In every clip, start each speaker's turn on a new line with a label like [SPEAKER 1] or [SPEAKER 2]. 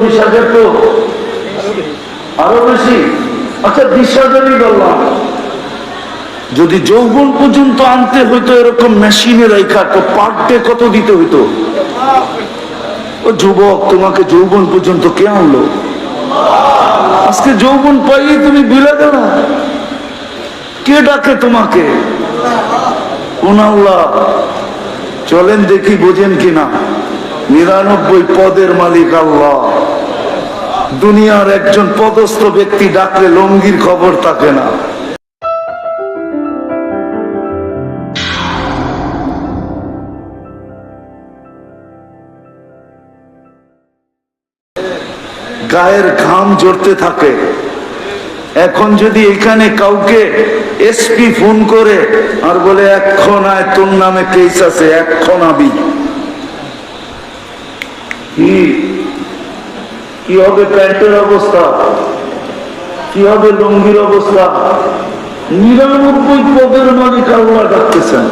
[SPEAKER 1] 20,000 তো আরো বেশি। আচ্ছা 20,000ই বললাম। যদি যৌবন পর্যন্ত আনতে হইতো এরকম মেশিনে রেখা, তো পার ডে কত দিতে হইতো? ও যুবক, তোমাকে যৌবন পর্যন্ত কে আনলো? আজকে যৌবন পাইয়ে তুমি বিলে গেল। কে ডাকে তোমাকে? কোন আল্লাহ? চলেন দেখি বোঝেন কিনা। 99 পদের মালিক আল্লাহ। দুনিয়ার একজন পদস্থ ব্যক্তি ডাকলে লঙ্গির খবর থাকে না। গায়ের ঘাম ঝরতে থাকে। এখন যদি এখানে কাউকে এসপি ফোন করে আর বলে এক্ষণ আয়, তোর নামে কেস আছে, এক্ষণ আবি, কি হবে? প্যান্টের অবস্থা কি হবে? লুঙ্গির অবস্থা? 99 পদের মালিক আল্লাহ ডাকতেছেন।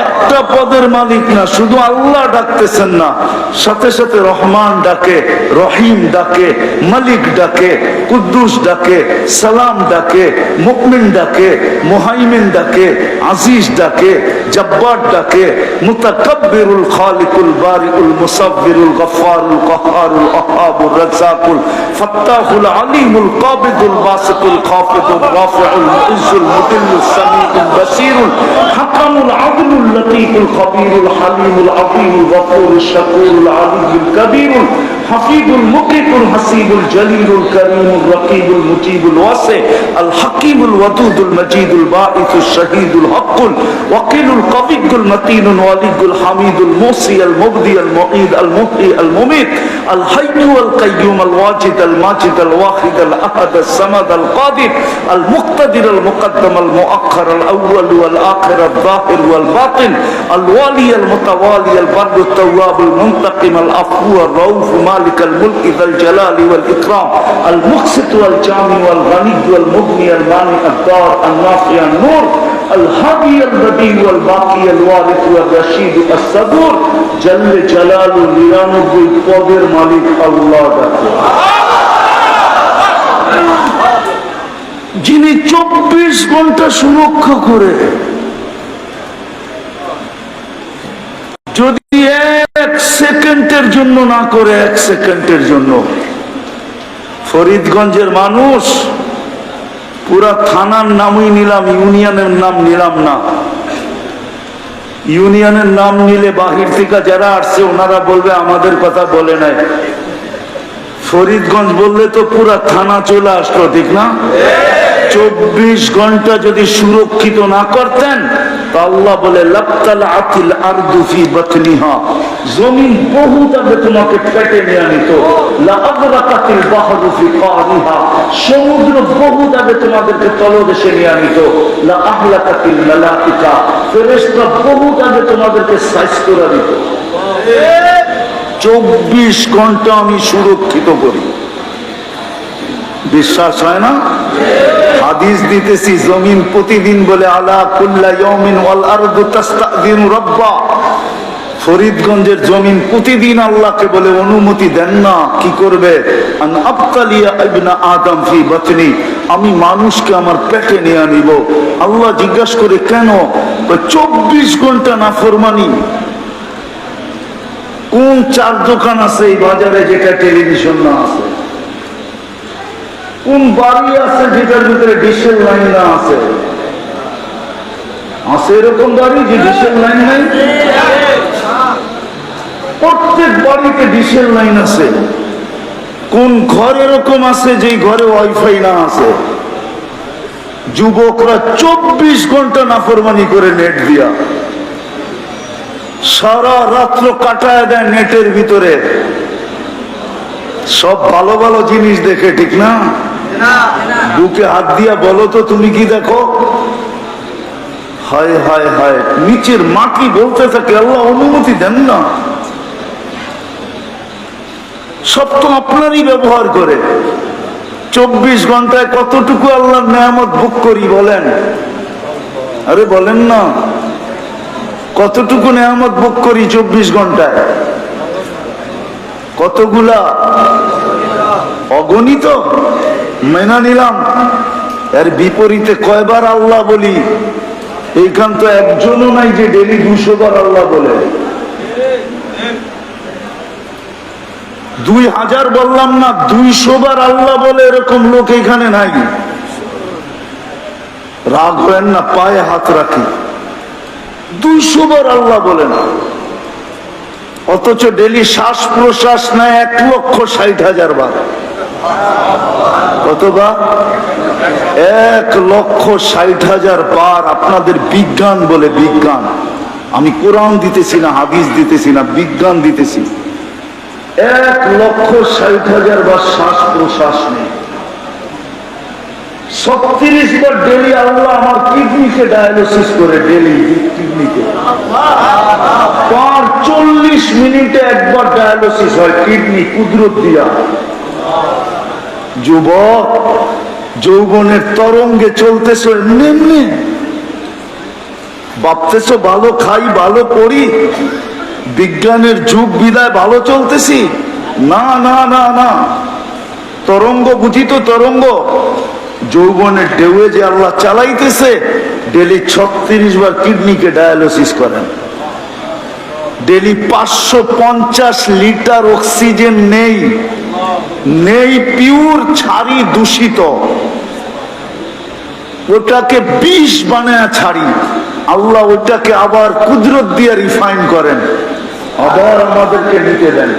[SPEAKER 1] একটা পদের মালিক না, শুধু আল্লাহ ডাকতেছেন না, সাথে সাথে রহমান ডাকে, রহিম ডাকে, মালিক ডাকে, কুদ্দুস ডাকে, সালাম ডাকে, মুকমিন ডাকে, মুহাইমিন ডাকে, আজিজ ডাকে, জব্বার ডাকে, মুতাকাব্বিরুল খালিকুল বারিউল মুসাব্বিরুল গফফারুল কাহ্হারুল ওয়াহ্হাবুর রাজ্জাকুল ফাত্তাহুল আলিমুল কাবিদুল বাসিতুল খাফিদুর রাফিউল মুইজ্জুল মুদিল্লুস সামিউল বাসীরুল হাকামুল আদলুল লতীফুল খবীরুল হালিমুল আযীমুল গফুরুল শাকুরুল আলিয়্যুল কবীরুল হাফিজুল মুকিতুল হাসিবুল জলিলুল করিমুল রকিবুল মুজিবুল ওয়াসি আল হাকিমুল ওয়াদুদুল মজিদুল বাঈসুশ শহীদুল হকুল ওয়াকিলুল কবিয়ুল মতিনুল ওয়ালিয়ুল হামিদুল মুসি আল মুবদি আল মুঈদ আল মুহয়ি আল মুমীত আল হাইয়্যু আল কাইয়্যুম আল ওয়াজিদ আল মাজিদ আল ওয়াহিদ আল আহাদ আল সামাদ আল কাদির আল মুক্তাদির আল মুকদ্দম আল মুআখ্খার আল আউয়াল ওয়াল আখির আল যাহির ওয়াল বাতিন আল ওয়ালি আল মুতাওয়ালি আল বাররু আত তাওয়াব আল মুনতাকিম আল আফু আর রাউফ মালিক আল মুলক যাল জালালি ওয়াল ইকরাম আল মুকসিত ওয়াল জামি ওয়াল গনি ওয়াল মুগনি আল মানি আদ দার আল নাফি আন নূর আল হাদি আল বদি ওয়াল বাকি আল ওয়ারিস ওয়াল রশিদ আস সাবুর জাল্লে জালালু 99 পদের মালিক আল্লাহ ডাকে। যিনি 24 ঘন্টা সুরক্ষা করে, যদি 1 সেকেন্ডের জন্য না করে, 1 সেকেন্ডের জন্য। ফরিদগঞ্জের মানুষ, পুরা থানার নামই নিলাম, ইউনিয়নের নাম নিলাম না। ইউনিয়নের নাম নিলে বাহির থেকে যারা আসছে ওনারা বলবে আমাদের কথা বলে নাই। ফরিদগঞ্জ বললে তো পুরা থানা চলে আসলো, ঠিক না? 24 ঘন্টা যদি সুরক্ষিত না করতেন, তো আল্লাহ বলে লাবতালাআতিল আরদু ফি বাতনিহা, জমিন বহুত আগে তোমাকে পেটে নিয়ে নিত। লাআগরাকাতিল বাহরু ফি কারিহা, সমুদ্র বহুত আগে তোমাদেরকে তলদেশে নিয়ে নিত। লাআহলাকাতিল মালাইকা, ফেরেশতা বহুত আগে তোমাদেরকে সাইজ করে দিত। 24 ঘন্টা আমি সুরক্ষিত করি। বিশ্বাস হয় না? হাদিস দিতেছি, জমিন প্রতিদিন বলে আলা কুল্লা ইয়াউমিন ওয়াল আরদু তাস্তাযিনু রাব্বা। ফরিদগঞ্জের জমিন প্রতিদিন আল্লাহকে বলে অনুমতি দেন না। কি করবে? আন আবতালিয়া ইবনা আদম ফি বাতনি, আমি মানুষকে আমার পেটে নিয়ে নিব। আল্লাহ জিজ্ঞাসা করে কেন? 24 ঘন্টা নাফরমানি। কোন 4 দোকান আছে এই বাজারে যেটা টেলিভিশন না আছে? কোন বাড়ি আছে যেটার ভিতরে ডিশের লাইন না আছে? আছে এরকম বাড়ি যে ডিশের লাইন নাই? প্রত্যেক বাড়িতে ডিশের লাইন আছে। কোন ঘর এরকম আছে যে ঘরে ওয়াইফাই না আছে? যুবকরা 24 ঘন্টা নাফরমানি করে নেট দিয়া, সারা রাত্র কাটায় দেয় নেটের ভিতরে। সব ভালো ভালো জিনিস দেখে, ঠিক না? বুকে হাত দিয়া বলো তো তুমি কি দেখো? হায় হায় হায়, নিচের মাটি বলতে থাকে আল্লাহ অনুমতি দেন না। সব তো আপনারই ব্যবহার করে। 24 ঘন্টায় কতটুকু আল্লাহর নেয়ামত ভোগ করি বলেন? আরে বলেন না, কতটুকু নেয়ামত ভোগ করি 24 ঘন্টায়? কতগুলা? অগণিত। মেনা নিলাম। এর বিপরীতে কয়বার আল্লাহ বলি? এইখান তো একজনও নাই যে ডেলি 200 বার আল্লাহ বলে। 2000 বললাম না, 200 বার আল্লাহ বলে এরকম লোক এখানে নাই। রাগ হয় না, পায়ে হাত রাখি। 200 বার আল্লাহ বলে না, অথচ ডেলি শ্বাস প্রশ্বাস নেয় 1,60,000 বার। কতবার? 1,60,000 বার। আপনাদের বিজ্ঞান বলে, বিজ্ঞান। আমি কোরআন দিতেছি না, হাদিস দিতেছি না, বিজ্ঞান দিতেছি। 1,60,000 বার শ্বাস প্রশ্বাস নেই। 36 বার ডেলি আল্লাহ আমার কিডনিকে ডায়ালিসিস করে, ডেলি কিডনিকে। 40 মিনিটে একবার ডায়ালিসিস হয় কিডনি, কুদরত দিয়া। যুবক, যৌবনের তরঙ্গে চলতেছ এমনি, ভাবতেছ ভালো খাই, ভালো পড়ি, বিজ্ঞানের যুগ বিদায় ভালো চলতেছি। না না না না, তরঙ্গ বুঝি তো, তরঙ্গ। যৌবনের ঢেউয়ে যে আল্লাহ চালাইতেছে, ডেলি 36 বার কিডনিকে ডায়ালিসিস করেন। ডেলি 550 লিটার অক্সিজেন নেই, পিওর ছাড়ি, দূষিত। ওটাকে বিষ বানায় ছাড়ি, আল্লাহ ওটাকে আবার কুদরত দিয়ে রিফাইন করেন, আবার আমাদেরকে নিতে দেন।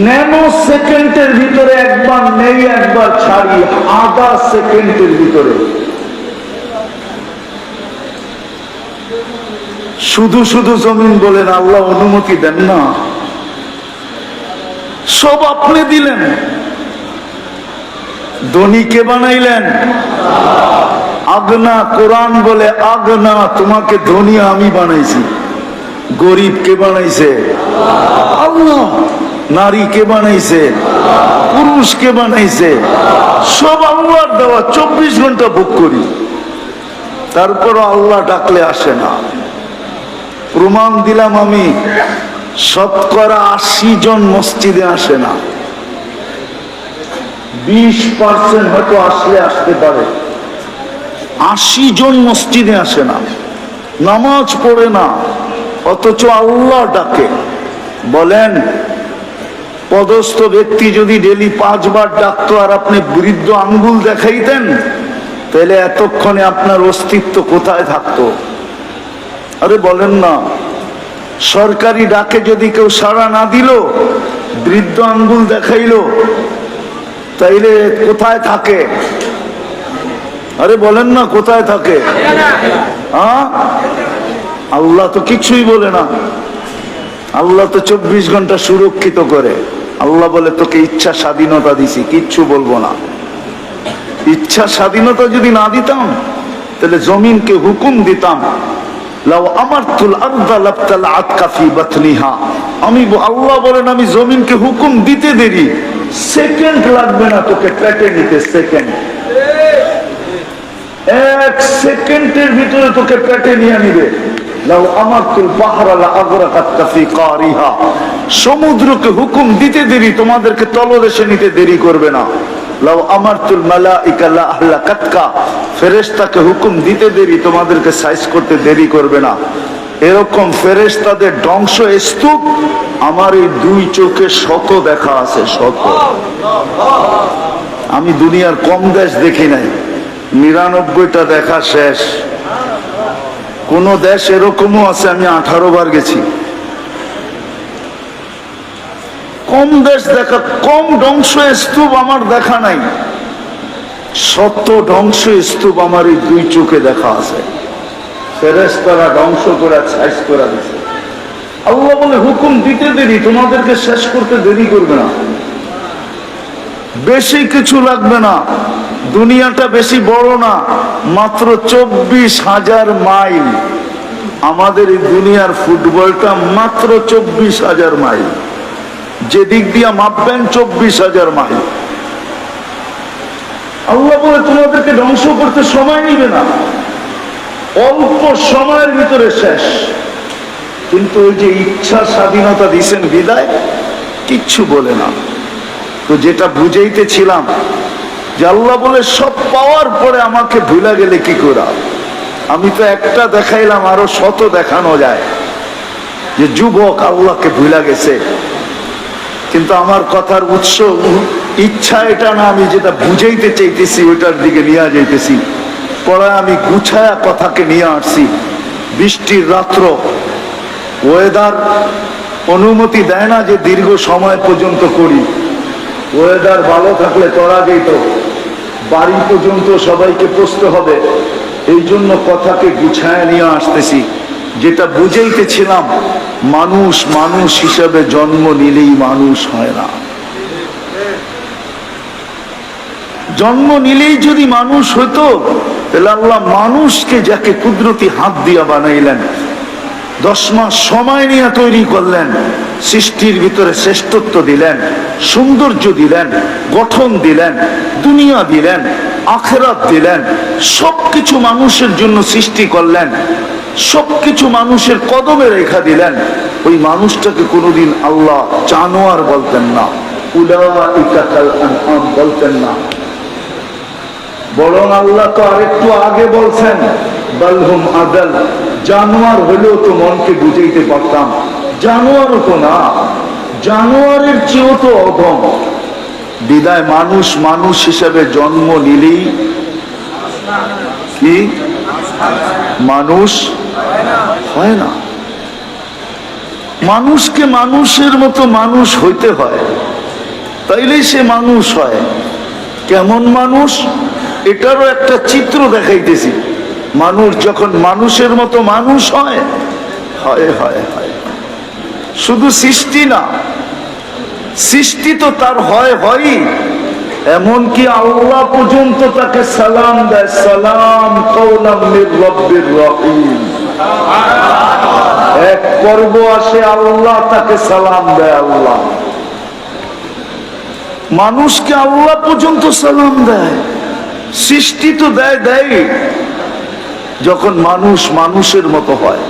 [SPEAKER 1] ন্যানো সেকেন্ডের ভিতরে একবার নেই, একবার ছাড়ি, আধা সেকেন্ডের ভিতরে। শুধু শুধু জমিন বলেন, আল্লাহ অনুমতি দেন না। সব আপনি দিলেন। ধনী কে বানাইলেন? আগনা। কোরআন বলে আগনা, তোমাকে ধনী আমি বানাইছি। গরিব কে বানাইছে? আল্লাহ। নারী কে বানাইছে? পুরুষ কে বানাইছে? সব আল্লাহর দেওয়া। 24 ঘন্টা ভোগ করি, তারপরও আল্লাহ ডাকলে আসে না। প্রমাণ দিলাম আমি, শতকরা 80 জন মসজিদে আসে না। 20% হয়তো আসলে আসতে পারে, 80 জন মসজিদে আসে না, নামাজ পড়ে না, অথচ আল্লাহ ডাকে। বলেন, পদস্থ ব্যক্তি যদি ডেলি 5 বার ডাকতো আর আপনি বৃদ্ধ আঙ্গুল দেখাইতেন, তাহলে এতক্ষণে আপনার অস্তিত্ব কোথায় থাকতো? আরে বলেন না। সরকারি ডাকে যদি কেউ সাড়া না দিল, বৃদ্ধ আঙ্গুল দেখাইলো, তাইলে কোথায় থাকে? আরে বলেন না, কোথায় থাকে? আল্লাহ তো কিছুই বলে না। আল্লাহ তো 24 ঘন্টা সুরক্ষিত করে। আল্লাহ বলে, তোকে ইচ্ছা স্বাধীনতা দিছি, কিচ্ছু বলবো না। ইচ্ছা স্বাধীনতা যদি না দিতাম, তাহলে জমিনকে হুকুম দিতাম, আমি আল্লাহ বলেন, আমি জমিনকে হুকুম দিতে দেরি, সেকেন্ড লাগবে না তোকে পেটে নিতে। সেকেন্ড, 1 সেকেন্ডের ভিতরে তোকে পেটে নিয়ে নিবে। সমুদ্রকে হুকুম দিতে দেরি, তোমাদেরকে তলদেশে নিতে দেরি করবে না। ফেরেশতাকে হুকুম দিতে দেরি, তোমাদেরকে সাইজ করতে দেরি করবে না। এরকম ফেরেশতাদের ধ্বংস স্তূপ আমার এই 2 চোখে শত দেখা আছে, শত। আমি দুনিয়ার কম দেশ দেখি নাই, 99টা দেখা শেষ। কোন দেশ এরকমও আছে আমি 18 বার গেছি। কম দেশ দেখা, কম ধ্বংস স্তূপ আমার দেখা নাই। শত ধ্বংস স্তূপ আমার এই 2 চোখে দেখা আছে। ফেরেশতারা ধ্বংস করে সাইজ করে দিছে। আল্লাহ বলে, হুকুম দিতে দেরি, তোমাদেরকে শেষ করতে দেরি করবে না। বেশি কিছু লাগবে না, দুনিয়াটা বেশি বড় না, মাত্র 24,000 মাইল। আমাদের এই দুনিয়ার ফুটবলটা মাত্র 24,000 মাইল। যে দিক দিয়ে মাপবেন 24,000 মাইল। আল্লাহ বলে, তোমাদেরকে ধ্বংস করতে সময় নিবে না, অল্প সময়ের ভিতরে শেষ। কিন্তু ওই যে ইচ্ছা স্বাধীনতা দিছেন বিদায়, কিচ্ছু বলে না। তো যেটা বুঝাইতেছিলাম যে আল্লাহ বলে সব পাওয়ার পরে আমাকে ভুলা গেলে কি করা। আমি তো একটা দেখাইলাম, আরো শত দেখানো যায় যে যুবক আল্লাহকে ভুলা গেছে। কিন্তু আমার কথার উৎস ইচ্ছা এটা না, আমি যেটা বুঝাইতে চাইতেছি ওইটার দিকে নিয়ে যাইতেছি। পরে আমি গুছায়া কথাকে নিয়ে আসছি। বৃষ্টির রাত্র, ওয়েদার অনুমতি দেয় না যে দীর্ঘ সময় পর্যন্ত করি। ওয়েদার ভালো থাকলে করা যেত, বাড়ি পর্যন্ত সবাইকে পৌঁছতে হবে। এই জন্য কথাকে গুছায় নিয়ে আসতেছি। যেটা বুঝাইতেছিলাম, মানুষ মানুষ হিসাবে জন্ম নিলেই মানুষ হয় না। জন্ম নিলেই যদি মানুষ হইতো, তাহলে আল্লাহ মানুষকে যাকে কুদরতি হাত দিয়া বানাইলেন, 10 মাস সময় নিয়ে তৈরি করলেন, সৃষ্টির ভিতরে শ্রেষ্ঠত্ব দিলেন, সৌন্দর্য দিলেন, গঠন দিলেন, দুনিয়া দিলেন, আখিরাত দিলেন, সবকিছু মানুষের জন্য সৃষ্টি করলেন, সবকিছু মানুষের কদমে রেখা দিলেন। ওই মানুষটাকে কোনোদিন আল্লাহ জানোয়ার বলতেন না, উলাইকা কাল আনআম বলতেন না। বরং আল্লাহ তো আরেকটু আগে বলছেন, বালহুম আদাল, জানোয়ার হলেও তো মনকে বুঝাইতে পারতাম, জানোয়ারও তো না, জানোয়ারের চেয়েও তো অধম। বিদায় মানুষ মানুষ হিসেবে জন্ম নিলেই কি মানুষ হয় না। মানুষকে মানুষের মতো মানুষ হইতে হয়, তাইলেই সে মানুষ হয়। কেমন মানুষ, এটারও একটা চিত্র দেখাইতেছি। মানুষ যখন মানুষের মতো মানুষ হয়, হয় হয় হয়, শুধু সৃষ্টি না, সৃষ্টি তো তার হয় হয়ই, এমনকি আল্লাহ পর্যন্ত তাকে সালাম দেয়, সালাম কওলাম মির রাব্বির রহিম। এক পর্ব আসে আল্লাহ তাকে সালাম দেয়। আল্লাহ মানুষকে আল্লাহ পর্যন্ত সালাম দেয়। সৃষ্টি তো দেয়, যখন মানুষ মানুষের মতো হয়।